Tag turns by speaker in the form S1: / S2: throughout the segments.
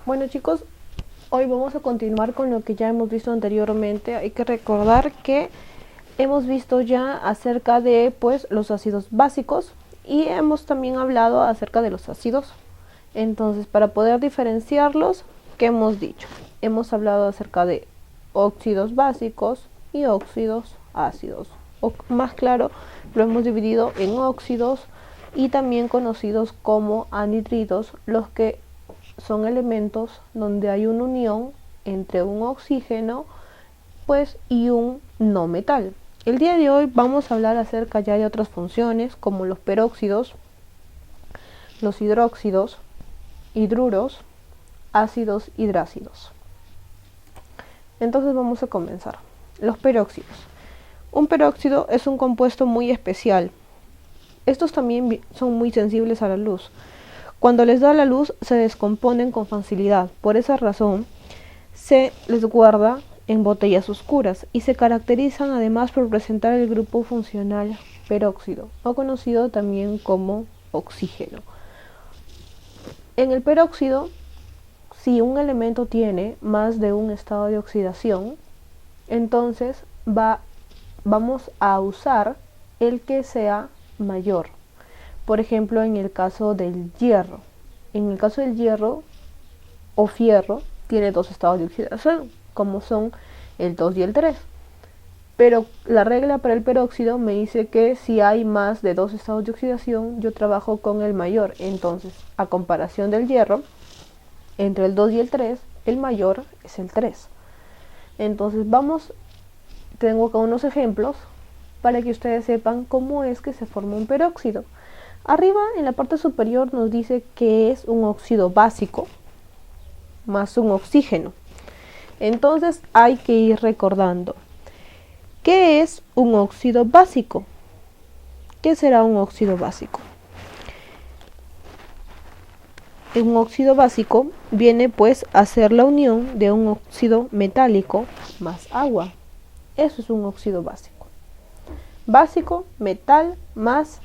S1: Bueno chicos, hoy vamos a continuar con lo que ya hemos visto anteriormente. Hay que recordar que hemos visto ya acerca de los ácidos básicos y hemos también hablado acerca de los ácidos. Entonces, para poder diferenciarlos, ¿qué hemos dicho? Hemos hablado acerca de óxidos básicos y óxidos ácidos. O más claro, lo hemos dividido en óxidos y también conocidos como anhidridos, los que son elementos donde hay una unión entre un oxígeno y un no metal. El día de hoy vamos a hablar acerca ya de otras funciones como los peróxidos, los hidróxidos, hidruros, ácidos hidrácidos. Entonces vamos a comenzar. Los peróxidos. Un peróxido es un compuesto muy especial. Estos también son muy sensibles a la luz. Cuando les da la luz se descomponen con facilidad. Por esa razón se les guarda en botellas oscuras y se caracterizan además por presentar el grupo funcional peróxido, o conocido también como oxígeno. En el peróxido, si un elemento tiene más de un estado de oxidación, entonces vamos a usar el que sea mayor. Por ejemplo, en el caso del hierro. En el caso del hierro o fierro, tiene dos estados de oxidación, como son el 2 y el 3. Pero la regla para el peróxido me dice que si hay más de dos estados de oxidación, yo trabajo con el mayor. Entonces, a comparación del hierro, entre el 2 y el 3, el mayor es el 3. Entonces, tengo acá unos ejemplos para que ustedes sepan cómo es que se forma un peróxido. Arriba, en la parte superior, nos dice que es un óxido básico más un oxígeno. Entonces hay que ir recordando. ¿Qué es un óxido básico? ¿Qué será un óxido básico? Un óxido básico viene a ser la unión de un óxido metálico más agua. Eso es un óxido básico. Básico, metal más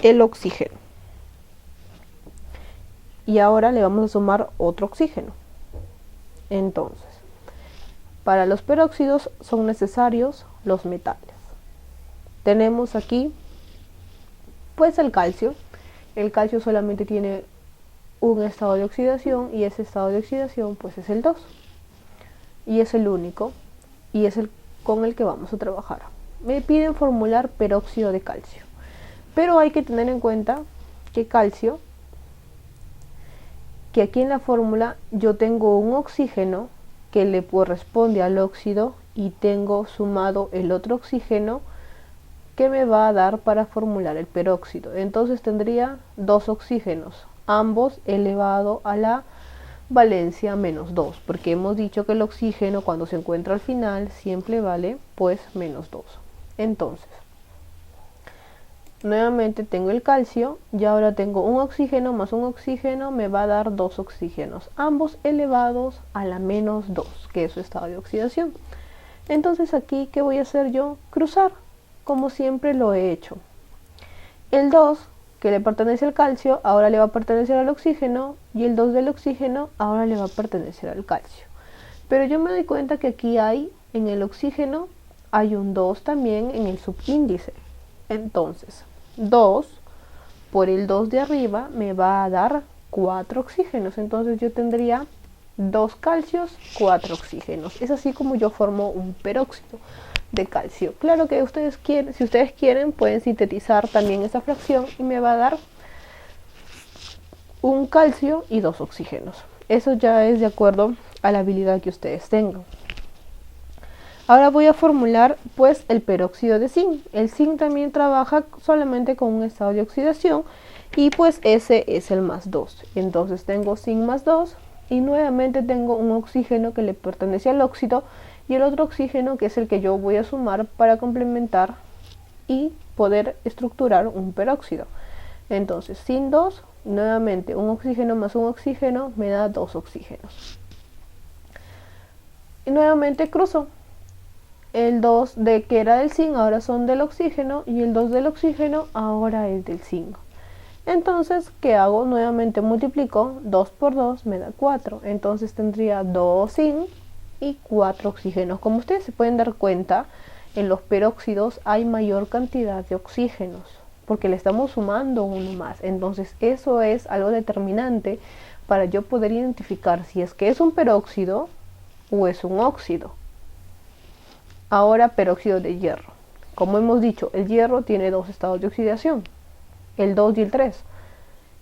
S1: el oxígeno. Y ahora le vamos a sumar otro oxígeno. Entonces, para los peróxidos son necesarios los metales. Tenemos aquí el calcio. El calcio solamente tiene un estado de oxidación y ese estado de oxidación es el 2. Y es el único y es el con el que vamos a trabajar. Me piden formular peróxido de calcio. Pero hay que tener en cuenta que calcio, que aquí en la fórmula yo tengo un oxígeno que le corresponde al óxido y tengo sumado el otro oxígeno que me va a dar para formular el peróxido. Entonces tendría dos oxígenos, ambos elevado a la valencia menos 2, porque hemos dicho que el oxígeno cuando se encuentra al final siempre vale menos 2. Entonces, nuevamente tengo el calcio y ahora tengo un oxígeno más un oxígeno me va a dar dos oxígenos, ambos elevados a la menos 2, que es su estado de oxidación. Entonces aquí, ¿qué voy a hacer yo? Cruzar, como siempre lo he hecho. El 2, que le pertenece al calcio, ahora le va a pertenecer al oxígeno, y el 2 del oxígeno ahora le va a pertenecer al calcio. Pero yo me doy cuenta que aquí en el oxígeno, hay un 2 también en el subíndice. Entonces, 2 por el 2 de arriba me va a dar 4 oxígenos. Entonces yo tendría 2 calcios, 4 oxígenos. Es así como yo formo un peróxido de calcio. Claro que si ustedes quieren, pueden sintetizar también esa fracción y me va a dar un calcio y 2 oxígenos. Eso ya es de acuerdo a la habilidad que ustedes tengan. Ahora voy a formular el peróxido de zinc. El zinc también trabaja solamente con un estado de oxidación y ese es el más 2. Entonces tengo zinc más 2 y nuevamente tengo un oxígeno que le pertenece al óxido y el otro oxígeno que es el que yo voy a sumar para complementar y poder estructurar un peróxido. Entonces zinc 2, nuevamente un oxígeno más un oxígeno me da 2 oxígenos. Y nuevamente cruzo. El 2 que era del zinc ahora son del oxígeno y el 2 del oxígeno ahora es del zinc. Entonces, ¿qué hago? Nuevamente multiplico, 2 por 2 me da 4. Entonces tendría 2 zinc y 4 oxígenos. Como ustedes se pueden dar cuenta, en los peróxidos hay mayor cantidad de oxígenos, porque le estamos sumando uno más. Entonces eso es algo determinante para yo poder identificar si es que es un peróxido o es un óxido. Ahora, peróxido de hierro. Como hemos dicho, el hierro tiene dos estados de oxidación, el 2 y el 3,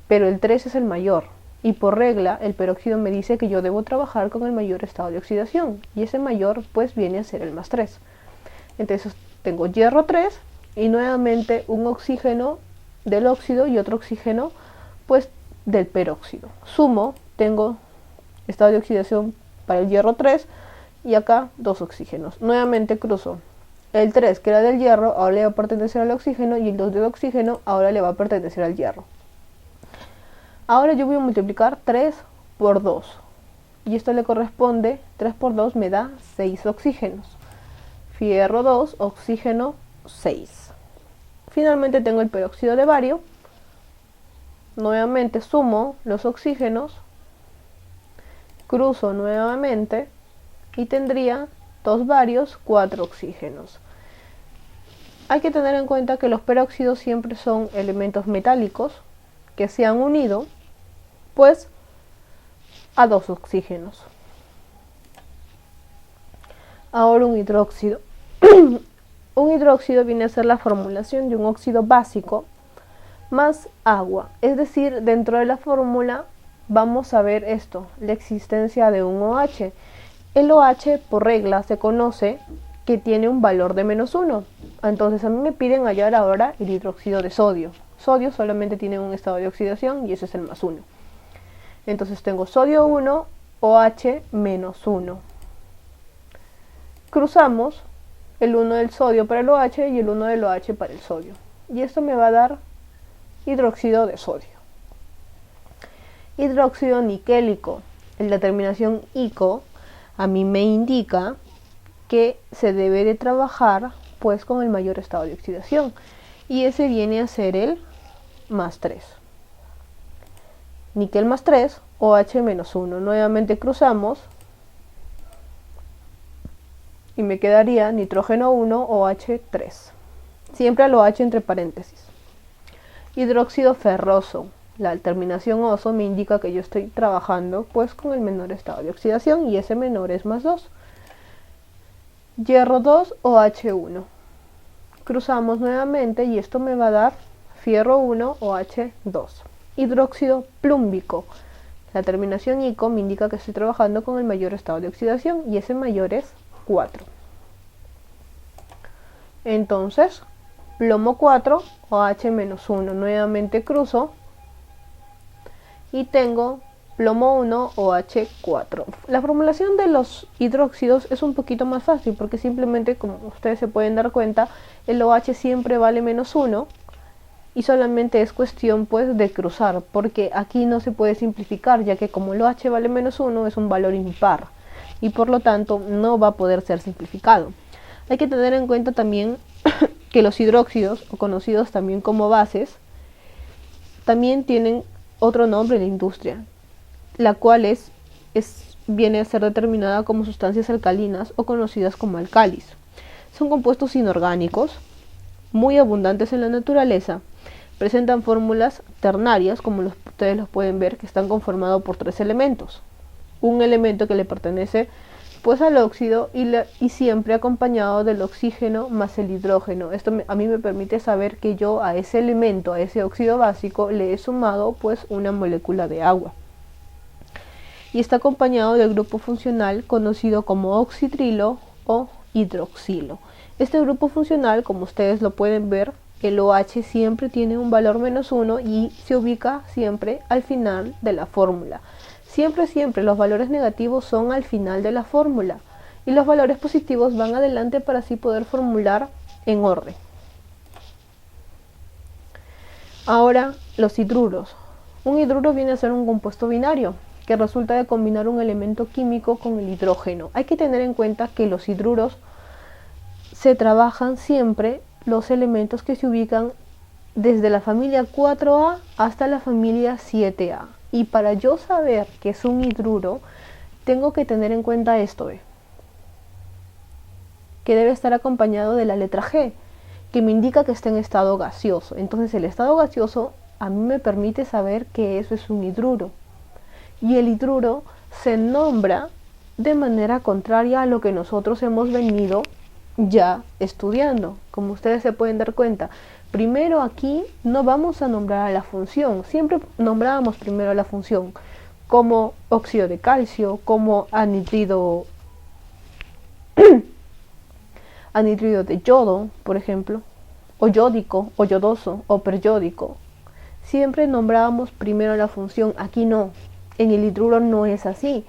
S1: pero el 3 es el mayor, y por regla el peróxido me dice que yo debo trabajar con el mayor estado de oxidación, y ese mayor pues viene a ser el más 3. Entonces tengo hierro 3 y nuevamente un oxígeno del óxido y otro oxígeno pues del peróxido. Sumo, tengo estado de oxidación para el hierro 3 y acá 2 oxígenos. Nuevamente cruzo. El 3, que era del hierro, ahora le va a pertenecer al oxígeno, y el 2 del oxígeno ahora le va a pertenecer al hierro. Ahora yo voy a multiplicar 3 por 2. Y esto le corresponde, 3 por 2 me da 6 oxígenos. Fierro 2, oxígeno 6. Finalmente tengo el peróxido de bario. Nuevamente sumo los oxígenos. Cruzo nuevamente y tendría 2 barios, 4 oxígenos. Hay que tener en cuenta que los peróxidos siempre son elementos metálicos que se han unido pues a 2 oxígenos. Ahora un hidróxido. Un hidróxido viene a ser la formulación de un óxido básico más agua. Es decir, dentro de la fórmula vamos a ver esto, la existencia de un OH. El OH por regla se conoce que tiene un valor de -1. Entonces a mí me piden hallar ahora el hidróxido de sodio. Sodio solamente tiene un estado de oxidación y ese es el +1. Entonces tengo sodio 1, OH -1. Cruzamos el 1 del sodio para el OH y el 1 del OH para el sodio. Y esto me va a dar hidróxido de sodio. Hidróxido niquélico. En la terminación ico a mí me indica que se debe de trabajar pues con el mayor estado de oxidación, y ese viene a ser el +3. Níquel +3, OH -1. Nuevamente cruzamos y me quedaría nitrógeno 1, OH 3. Siempre al OH entre paréntesis. Hidróxido ferroso. La terminación oso me indica que yo estoy trabajando pues con el menor estado de oxidación, y ese menor es +2. Hierro 2, OH 1. Cruzamos nuevamente y esto me va a dar fierro 1, OH 2. Hidróxido plúmbico. La terminación ico me indica que estoy trabajando con el mayor estado de oxidación, y ese mayor es 4. Entonces, plomo 4, OH -1. Nuevamente cruzo y tengo plomo 1, OH 4. La formulación de los hidróxidos es un poquito más fácil, porque simplemente, como ustedes se pueden dar cuenta, el OH siempre vale -1 y solamente es cuestión pues de cruzar, porque aquí no se puede simplificar, ya que como el OH vale -1 es un valor impar y por lo tanto no va a poder ser simplificado. Hay que tener en cuenta también que los hidróxidos, o conocidos también como bases, también tienen otro nombre en la industria, la cual viene a ser determinada como sustancias alcalinas o conocidas como alcalis. Son compuestos inorgánicos muy abundantes en la naturaleza. Presentan fórmulas ternarias, como ustedes los pueden ver, que están conformados por 3 elementos. Un elemento que le pertenece pues al óxido y siempre acompañado del oxígeno más el hidrógeno. Esto a mí me permite saber que yo a ese elemento, a ese óxido básico, le he sumado pues una molécula de agua. Y está acompañado del grupo funcional conocido como oxitrilo o hidroxilo. Este grupo funcional, como ustedes lo pueden ver, el OH siempre tiene un valor -1 y se ubica siempre al final de la fórmula. Siempre los valores negativos son al final de la fórmula y los valores positivos van adelante para así poder formular en orden. Ahora, los hidruros. Un hidruro viene a ser un compuesto binario que resulta de combinar un elemento químico con el hidrógeno. Hay que tener en cuenta que los hidruros se trabajan siempre los elementos que se ubican desde la familia 4A hasta la familia 7A. Y para yo saber que es un hidruro, tengo que tener en cuenta esto, que debe estar acompañado de la letra G, que me indica que está en estado gaseoso. Entonces el estado gaseoso a mí me permite saber que eso es un hidruro. Y el hidruro se nombra de manera contraria a lo que nosotros hemos venido ya estudiando. Como ustedes se pueden dar cuenta, primero aquí no vamos a nombrar a la función, siempre nombrábamos primero a la función, como óxido de calcio, como anhidrido de yodo, por ejemplo, o yódico, o yodoso, o peryódico. Siempre nombrábamos primero la función, aquí no. En el hidruro no es así,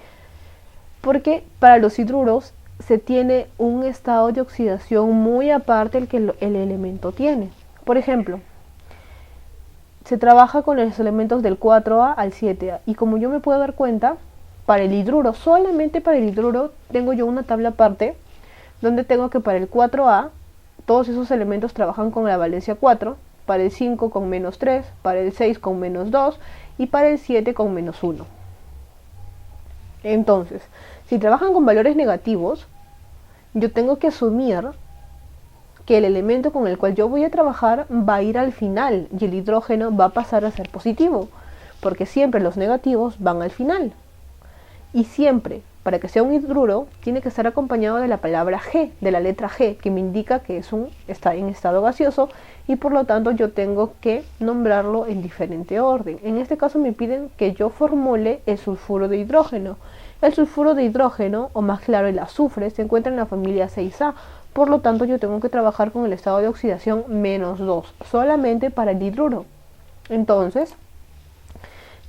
S1: porque para los hidruros se tiene un estado de oxidación muy aparte del que el elemento tiene. Por ejemplo, se trabaja con los elementos del 4A al 7A, y como yo me puedo dar cuenta, para el hidruro, solamente para el hidruro, tengo yo una tabla aparte, donde tengo que para el 4A, todos esos elementos trabajan con la valencia 4, para el 5 con menos 3, para el 6 con menos 2, y para el 7 con menos 1. Entonces, si trabajan con valores negativos, yo tengo que asumir que el elemento con el cual yo voy a trabajar va a ir al final y el hidrógeno va a pasar a ser positivo, porque siempre los negativos van al final. Y siempre, para que sea un hidruro, tiene que estar acompañado de la palabra G, de la letra G, que me indica que está en estado gaseoso, y por lo tanto yo tengo que nombrarlo en diferente orden. En este caso me piden que yo formule el sulfuro de hidrógeno. El sulfuro de hidrógeno, o más claro el azufre, se encuentra en la familia 6A, por lo tanto yo tengo que trabajar con el estado de oxidación menos 2, solamente para el hidruro. Entonces,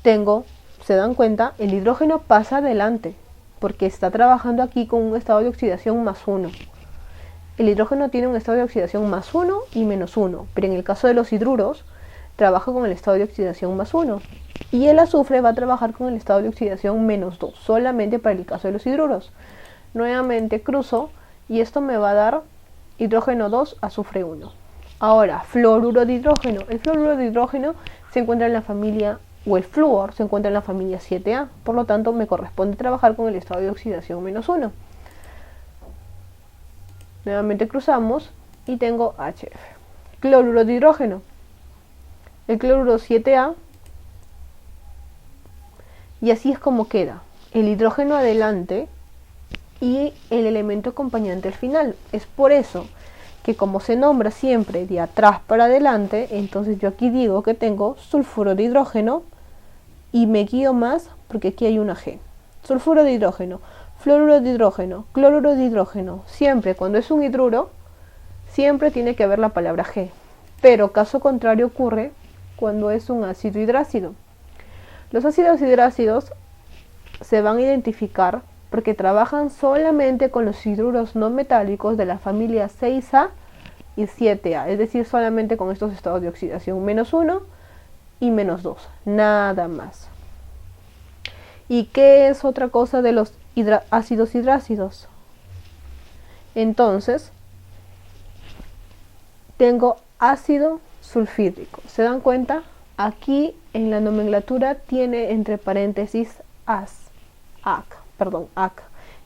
S1: se dan cuenta, el hidrógeno pasa adelante, porque está trabajando aquí con un estado de oxidación más 1. El hidrógeno tiene un estado de oxidación más 1 y menos 1, pero en el caso de los hidruros, trabaja con el estado de oxidación más 1. Y el azufre va a trabajar con el estado de oxidación menos 2, solamente para el caso de los hidruros. Nuevamente cruzo, y esto me va a dar hidrógeno 2, azufre 1. Ahora, fluoruro de hidrógeno. El fluoruro de hidrógeno se encuentra en la familia, o el flúor se encuentra en la familia 7A, por lo tanto me corresponde trabajar con el estado de oxidación menos 1. Nuevamente cruzamos y tengo HF. Cloruro de hidrógeno. El cloruro 7A, y así es como queda el hidrógeno adelante y el elemento acompañante al final. Es por eso que como se nombra siempre de atrás para adelante, entonces yo aquí digo que tengo sulfuro de hidrógeno y me guío más porque aquí hay una G. Sulfuro de hidrógeno, fluoruro de hidrógeno, cloruro de hidrógeno. Siempre cuando es un hidruro, siempre tiene que haber la palabra G. Pero caso contrario ocurre cuando es un ácido hidrácido. Los ácidos hidrácidos se van a identificar porque trabajan solamente con los hidruros no metálicos de la familia 6A y 7A, es decir, solamente con estos estados de oxidación menos 1 y menos 2, nada más. ¿Y qué es otra cosa de los ácidos hidrácidos? Entonces, tengo ácido sulfídrico. ¿Se dan cuenta? Aquí en la nomenclatura tiene entre paréntesis AC.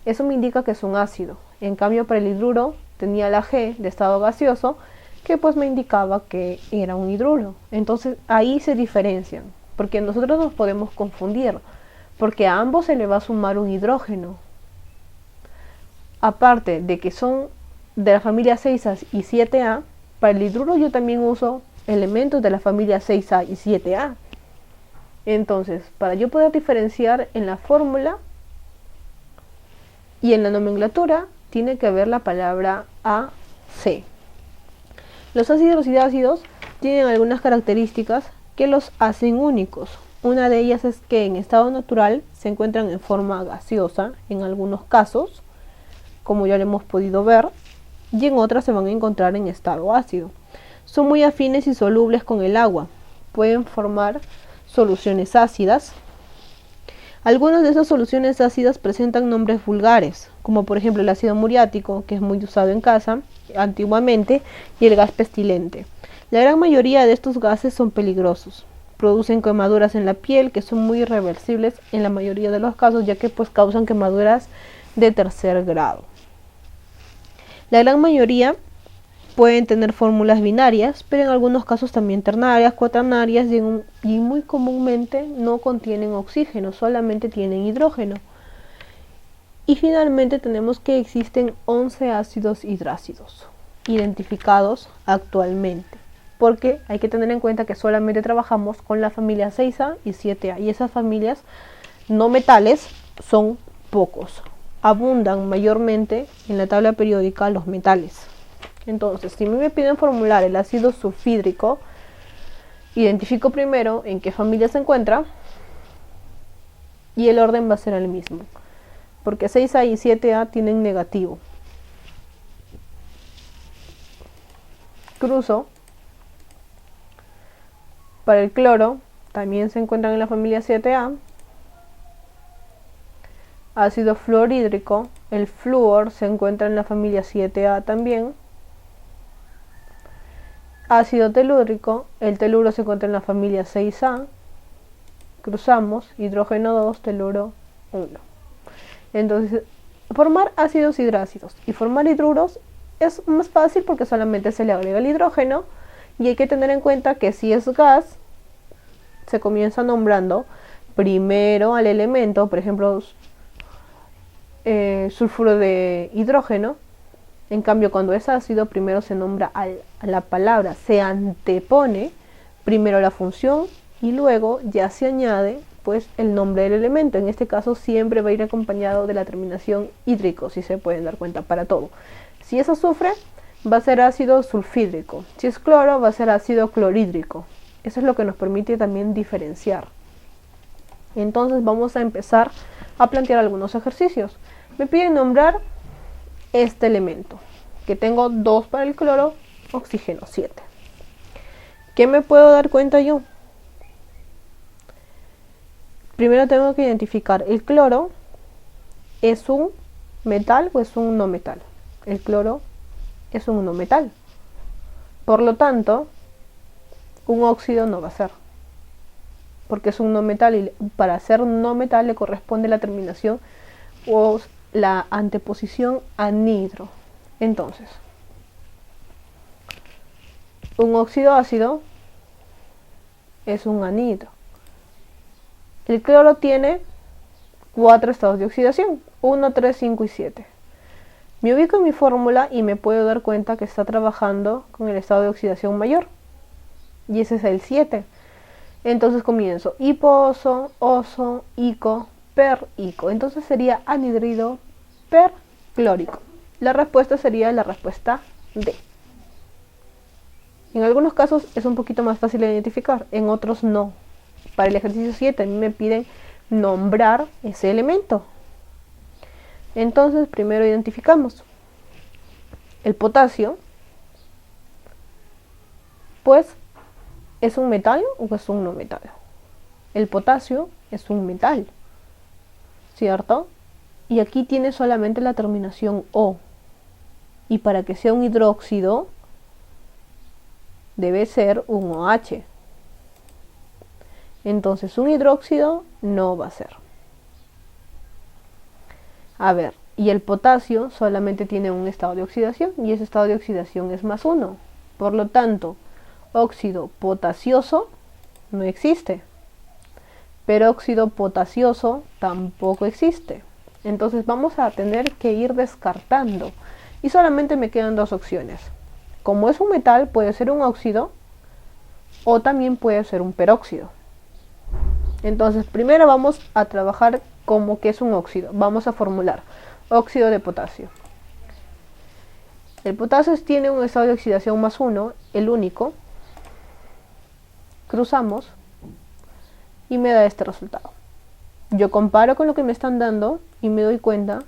S1: Eso me indica que es un ácido. En cambio para el hidruro tenía la G de estado gaseoso, que pues me indicaba que era un hidruro. Entonces ahí se diferencian, porque nosotros nos podemos confundir, porque a ambos se le va a sumar un hidrógeno. Aparte de que son de la familia 6A y 7A, para el hidruro yo también uso elementos de la familia 6A y 7A. Entonces, para yo poder diferenciar en la fórmula y en la nomenclatura, tiene que haber la palabra AC. Los ácidos hidrácidos tienen algunas características que los hacen únicos. Una de ellas es que en estado natural se encuentran en forma gaseosa, en algunos casos, como ya lo hemos podido ver, y en otras se van a encontrar en estado ácido. Son muy afines y solubles con el agua. Pueden formar soluciones ácidas. Algunas de esas soluciones ácidas presentan nombres vulgares, como por ejemplo el ácido muriático, que es muy usado en casa antiguamente, y el gas pestilente. La gran mayoría de estos gases son peligrosos. Producen quemaduras en la piel que son muy irreversibles en la mayoría de los casos, ya que pues causan quemaduras de tercer grado. La gran mayoría pueden tener fórmulas binarias, pero en algunos casos también ternarias, cuaternarias y muy comúnmente no contienen oxígeno, solamente tienen hidrógeno. Y finalmente tenemos que existen 11 ácidos hidrácidos identificados actualmente, porque hay que tener en cuenta que solamente trabajamos con la familia 6A y 7A, y esas familias no metales son pocos. Abundan mayormente en la tabla periódica los metales. Entonces, si me piden formular el ácido sulfídrico, identifico primero en qué familia se encuentra y el orden va a ser el mismo, porque 6A y 7A tienen negativo. Cruzo. Para el cloro, también se encuentran en la familia 7A. Ácido fluorhídrico, el flúor se encuentra en la familia 7A también. Ácido telúrico, el teluro se encuentra en la familia 6A. Cruzamos, hidrógeno 2, teluro 1. Entonces, formar ácidos hidrácidos y formar hidruros es más fácil porque solamente se le agrega el hidrógeno, y hay que tener en cuenta que si es gas, se comienza nombrando primero al elemento, por ejemplo, sulfuro de hidrógeno. En cambio, cuando es ácido, primero se nombra a la palabra, se antepone primero la función y luego ya se añade pues el nombre del elemento. En este caso siempre va a ir acompañado de la terminación hídrico, si se pueden dar cuenta, para todo. Si es azufre, va a ser ácido sulfídrico. Si es cloro, va a ser ácido clorhídrico. Eso es lo que nos permite también diferenciar. Entonces vamos a empezar a plantear algunos ejercicios. Me piden nombrar este elemento, que tengo 2 para el cloro, oxígeno 7. ¿Qué me puedo dar cuenta yo? Primero tengo que identificar el cloro. ¿Es un metal o es un no metal? El cloro es un no metal. Por lo tanto, un óxido no va a ser, porque es un no metal, y para ser no metal le corresponde la terminación o la anteposición anhidro. Entonces, un óxido ácido es un anhidro. El cloro tiene 4 estados de oxidación: 1, 3, 5 y 7. Me ubico en mi fórmula y me puedo dar cuenta que está trabajando con el estado de oxidación mayor, y ese es el 7. Entonces comienzo hiposo, oso, ico, per-ico. Entonces sería anhidrido perclórico. La respuesta sería la respuesta D. En algunos casos es un poquito más fácil de identificar, en otros no. Para el ejercicio 7 a mí me piden nombrar ese elemento. Entonces primero identificamos el potasio, pues ¿es un metal o es un no metal? El potasio es un metal, ¿cierto? Y aquí tiene solamente la terminación O. Y para que sea un hidróxido, debe ser un OH. Entonces un hidróxido no va a ser. A ver, y el potasio solamente tiene un estado de oxidación, y ese estado de oxidación es +1. Por lo tanto, óxido potasioso no existe. Peróxido potasioso tampoco existe. Entonces vamos a tener que ir descartando. Y solamente me quedan 2 opciones. Como es un metal, puede ser un óxido o también puede ser un peróxido. Entonces primero vamos a trabajar como que es un óxido. Vamos a formular óxido de potasio. El potasio tiene un estado de oxidación +1, el único. Cruzamos y me da este resultado. Yo comparo con lo que me están dando y me doy cuenta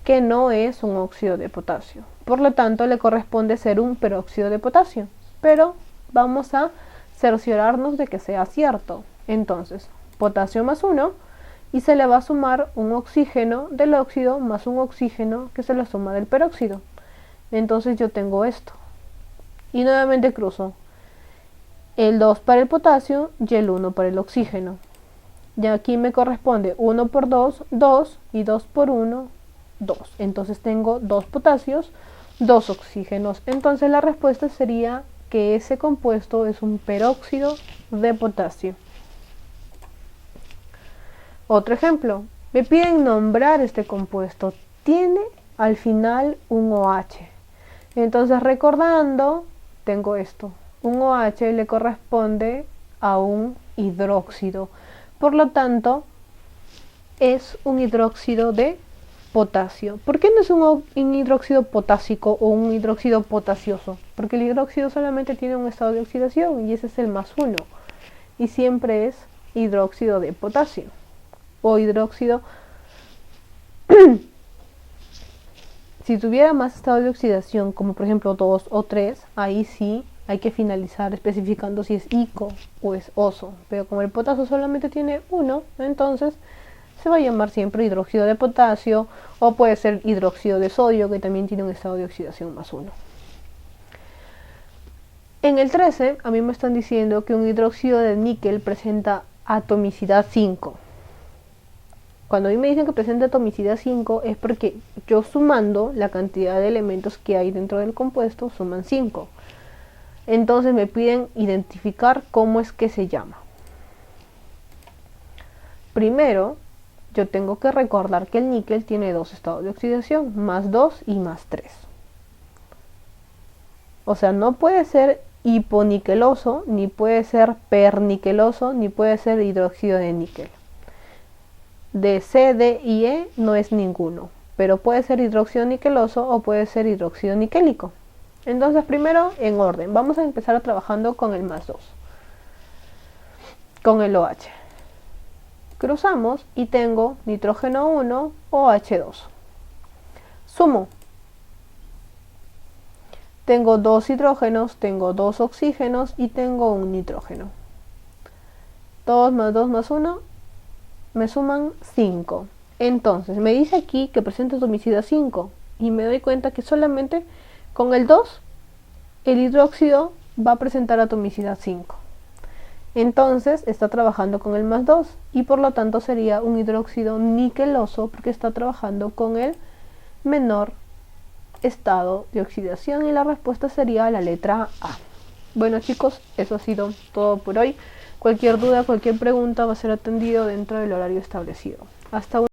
S1: que no es un óxido de potasio. Por lo tanto, le corresponde ser un peróxido de potasio. Pero vamos a cerciorarnos de que sea cierto. Entonces, potasio +1, y se le va a sumar un oxígeno del óxido más un oxígeno que se le suma del peróxido. Entonces yo tengo esto. Y nuevamente cruzo el 2 para el potasio y el 1 para el oxígeno. Y aquí me corresponde 1 por 2, 2, y 2 por 1, 2. Entonces tengo 2 potasios, 2 oxígenos. Entonces la respuesta sería que ese compuesto es un peróxido de potasio. Otro ejemplo, me piden nombrar este compuesto. Tiene al final un OH. Entonces recordando, tengo esto. Un OH le corresponde a un hidróxido. Por lo tanto, es un hidróxido de potasio. ¿Por qué no es un hidróxido potásico o un hidróxido potasioso? Porque el hidróxido solamente tiene un estado de oxidación y ese es el +1. Y siempre es hidróxido de potasio. O hidróxido. Si tuviera más estado de oxidación, como por ejemplo 2 o 3, ahí sí hay que finalizar especificando si es ico o es oso. Pero como el potasio solamente tiene 1, entonces se va a llamar siempre hidróxido de potasio, o puede ser hidróxido de sodio, que también tiene un estado de oxidación +1. En el 13, a mí me están diciendo que un hidróxido de níquel presenta atomicidad 5. Cuando a mí me dicen que presenta atomicidad 5 es porque yo sumando la cantidad de elementos que hay dentro del compuesto suman 5. Entonces me piden identificar cómo es que se llama. Primero, yo tengo que recordar que el níquel tiene 2 estados de oxidación, +2 y +3. O sea, no puede ser hiponiqueloso, ni puede ser perniqueloso, ni puede ser hidróxido de níquel. De C, D y E no es ninguno, pero puede ser hidróxido niqueloso o puede ser hidróxido niquélico. Entonces primero en orden, vamos a empezar trabajando con el +2, con el OH. Cruzamos y tengo nitrógeno 1, OH2. Sumo. Tengo 2 hidrógenos, tengo 2 oxígenos y tengo un nitrógeno. 2 más 2 más 1 me suman 5. Entonces me dice aquí que presenta atomicidad 5 y me doy cuenta que solamente con el 2 el hidróxido va a presentar atomicidad 5. Entonces está trabajando con el +2 y por lo tanto sería un hidróxido niqueloso porque está trabajando con el menor estado de oxidación y la respuesta sería la letra A. Bueno chicos, eso ha sido todo por hoy. Cualquier duda, cualquier pregunta va a ser atendido dentro del horario establecido. Hasta